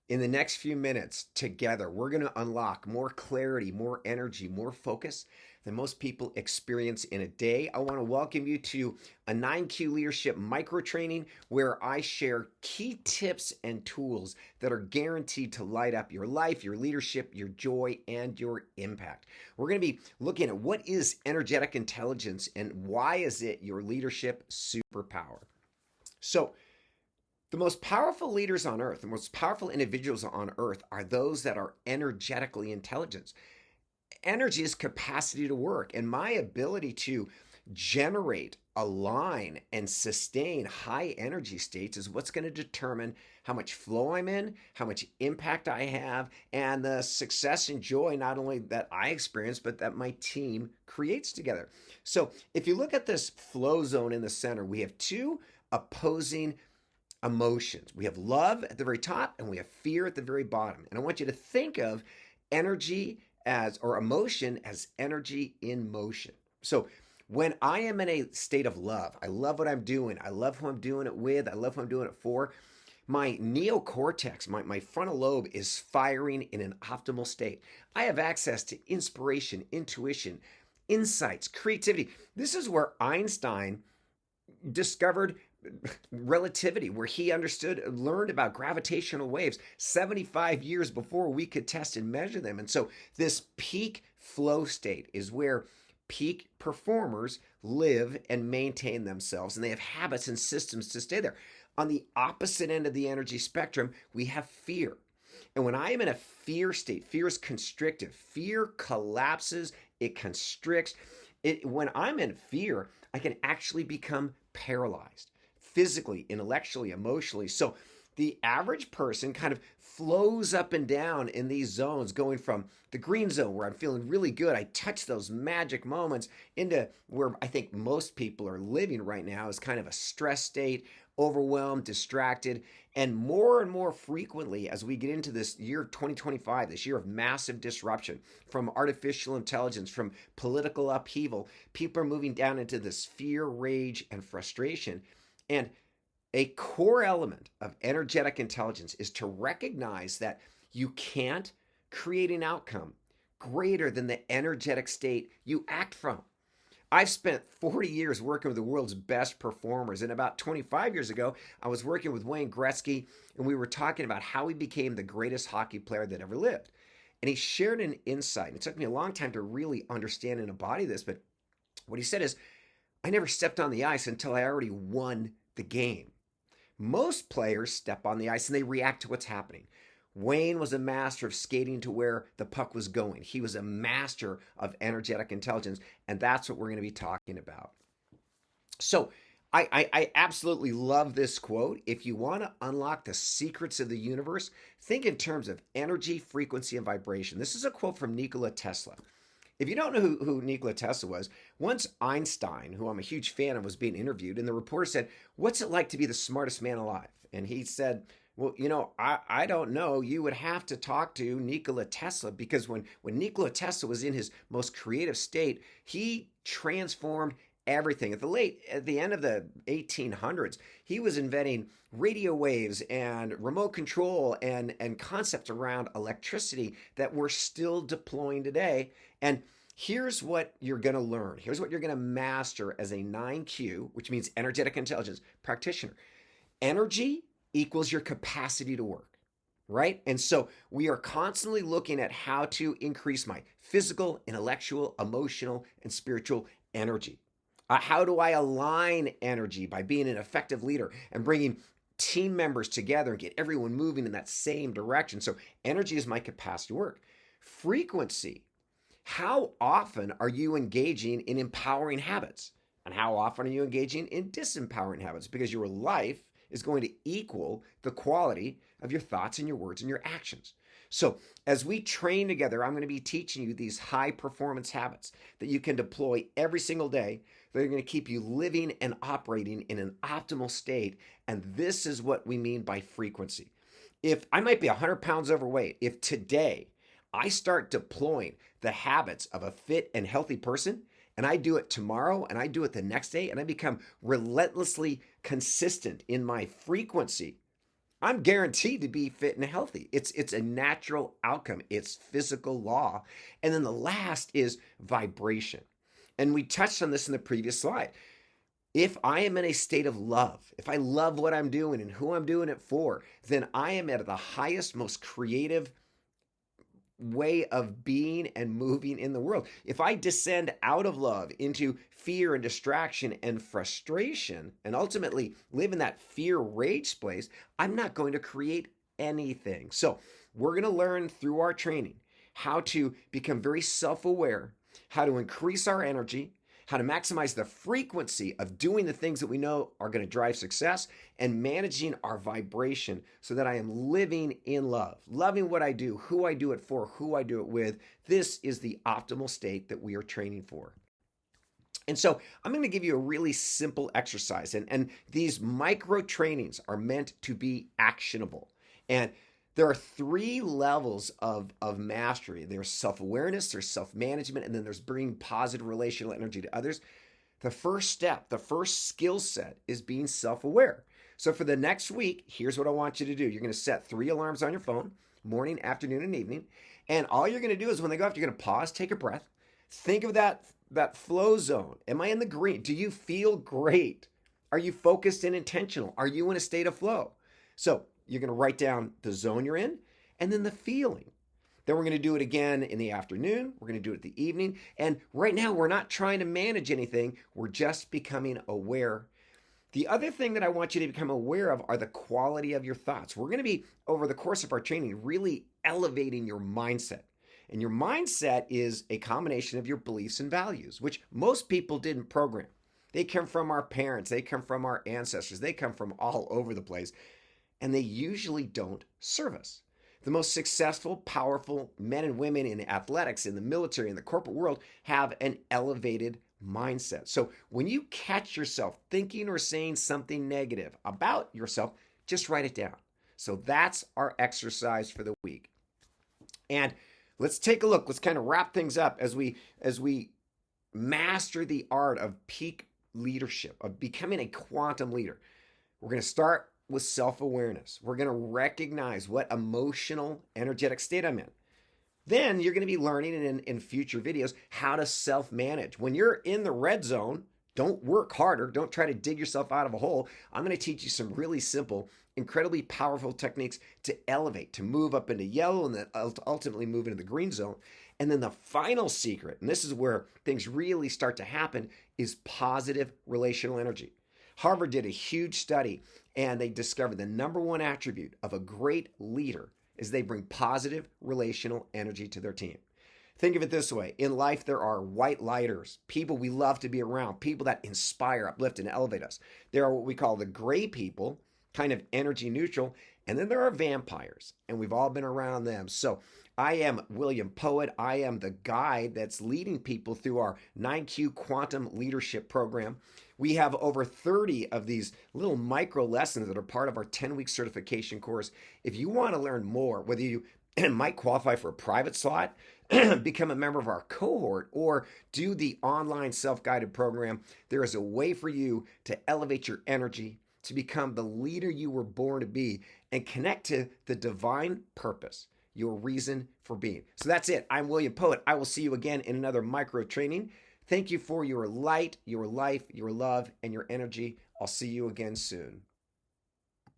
In the next few minutes together, we're going to unlock more clarity, more energy, more focus than most people experience in a day. I want to welcome you to a 9Q leadership micro training where I share key tips and tools that are guaranteed to light up your life, your leadership, your joy, and your impact. We're going to be looking at what is energetic intelligence and why is it your leadership superpower. So, the most powerful leaders on earth, the most powerful individuals on earth are those that are energetically intelligent. Energy is capacity to work, and my ability to generate, align, and sustain high energy states is what's going to determine how much flow I'm in, how much impact I have, and the success and joy not only that I experience, but that my team creates together. So if you look at this flow zone in the center, we have two opposing emotions. We have love at the very top and we have fear at the very bottom. And I want you to think of energy as, or emotion as energy in motion. So when I am in a state of love, I love what I'm doing. I love who I'm doing it with. I love who I'm doing it for. My neocortex, my frontal lobe is firing in an optimal state. I have access to inspiration, intuition, insights, creativity. This is where Einstein discovered relativity, where he learned about gravitational waves 75 years before we could test and measure them. And so this peak flow state is where peak performers live and maintain themselves, and they have habits and systems to stay there. On the opposite end of the energy spectrum, we have fear. And when I am in a fear state, fear is constrictive. Fear collapses, it constricts. When I'm in fear, I can actually become paralyzed physically, intellectually, emotionally. So the average person kind of flows up and down in these zones, going from the green zone where I'm feeling really good. I touch those magic moments into where I think most people are living right now is kind of a stress state, overwhelmed, distracted. And more frequently, as we get into this year of 2025, this year of massive disruption from artificial intelligence, from political upheaval, people are moving down into this fear, rage, and frustration. And a core element of energetic intelligence is to recognize that you can't create an outcome greater than the energetic state you act from. I've spent 40 years working with the world's best performers. And about 25 years ago, I was working with Wayne Gretzky, and we were talking about how he became the greatest hockey player that ever lived. And he shared an insight. It took me a long time to really understand and embody this, but what he said is, I never stepped on the ice until I already won the game. Most players step on the ice and they react to what's happening. Wayne was a master of skating to where the puck was going. He was a master of energetic intelligence, and that's what we're going to be talking about. So I absolutely love this quote. If you want to unlock the secrets of the universe, think in terms of energy, frequency, and vibration. This is a quote from Nikola Tesla. If you don't know who Nikola Tesla was, once Einstein, who I'm a huge fan of, was being interviewed, and the reporter said, "What's it like to be the smartest man alive?" And he said, "Well, I don't know. You would have to talk to Nikola Tesla, because when Nikola Tesla was in his most creative state, he transformed everything. At the end of the 1800s, he was inventing radio waves and remote control and concepts around electricity that we're still deploying today. And here's what you're going to learn. Here's what you're going to master as a 9Q, which means energetic intelligence practitioner. Energy equals your capacity to work, right? And so we are constantly looking at how to increase my physical, intellectual, emotional, and spiritual energy. How do I align energy by being an effective leader and bringing team members together and get everyone moving in that same direction? So energy is my capacity to work. Frequency. How often are you engaging in empowering habits? And how often are you engaging in disempowering habits? Because your life is going to equal the quality of your thoughts and your words and your actions. So as we train together, I'm going to be teaching you these high performance habits that you can deploy every single day. They're going to keep you living and operating in an optimal state. And this is what we mean by frequency. If I might be 100 pounds overweight, if today I start deploying the habits of a fit and healthy person, and I do it tomorrow and I do it the next day, and I become relentlessly consistent in my frequency, I'm guaranteed to be fit and healthy. It's a natural outcome. It's physical law. And then the last is vibration. And we touched on this in the previous slide. If I am in a state of love, if I love what I'm doing and who I'm doing it for, then I am at the highest, most creative way of being and moving in the world. If I descend out of love into fear and distraction and frustration and ultimately live in that fear rage place, I'm not going to create anything. So, we're going to learn through our training how to become very self-aware, how to increase our energy, how to maximize the frequency of doing the things that we know are going to drive success, and managing our vibration so that I am living in love, loving what I do, who I do it for, who I do it with. This is the optimal state that we are training for. And so I'm going to give you a really simple exercise, and these micro trainings are meant to be actionable. And there are 3 levels of mastery. There's self-awareness, there's self-management, and then there's bringing positive relational energy to others. The first step, the first skill set is being self-aware. So for the next week, here's what I want you to do. You're going to set 3 alarms on your phone, morning, afternoon, and evening. And all you're going to do is when they go off, you're going to pause, take a breath, think of that flow zone. Am I in the green? Do you feel great? Are you focused and intentional? Are you in a state of flow? So you're going to write down the zone you're in and then the feeling. Then we're going to do it again in the afternoon. We're going to do it in the evening. And right now, we're not trying to manage anything. We're just becoming aware. The other thing that I want you to become aware of are the quality of your thoughts. We're going to be, over the course of our training, really elevating your mindset. And your mindset is a combination of your beliefs and values, which most people didn't program. They come from our parents. They come from our ancestors. They come from all over the place. And they usually don't serve us. The most successful, powerful men and women in athletics, in the military, in the corporate world have an elevated mindset. So when you catch yourself thinking or saying something negative about yourself, just write it down. So that's our exercise for the week. And let's take a look. Let's kind of wrap things up as we master the art of peak leadership, of becoming a quantum leader. We're going to start with self-awareness. We're going to recognize what emotional, energetic state I'm in. Then you're going to be learning in future videos how to self-manage. When you're in the red zone, don't work harder. Don't try to dig yourself out of a hole. I'm going to teach you some really simple, incredibly powerful techniques to elevate, to move up into yellow and then ultimately move into the green zone. And then the final secret, and this is where things really start to happen, is positive relational energy. Harvard did a huge study and they discovered the number 1 attribute of a great leader is they bring positive relational energy to their team. Think of it this way. In life, there are white lighters, people we love to be around, people that inspire, uplift, and elevate us. There are what we call the gray people, kind of energy neutral, and then there are vampires, and we've all been around them. So I am William Poet. I am the guide that's leading people through our 9Q Quantum Leadership Program. We have over 30 of these little micro lessons that are part of our 10-week certification course. If you want to learn more, whether you might qualify for a private slot, become a member of our cohort, or do the online self-guided program, there is a way for you to elevate your energy, to become the leader you were born to be, and connect to the divine purpose, your reason for being. So that's it. I'm William Poet. I will see you again in another micro training. Thank you for your light, your life, your love, and your energy. I'll see you again soon.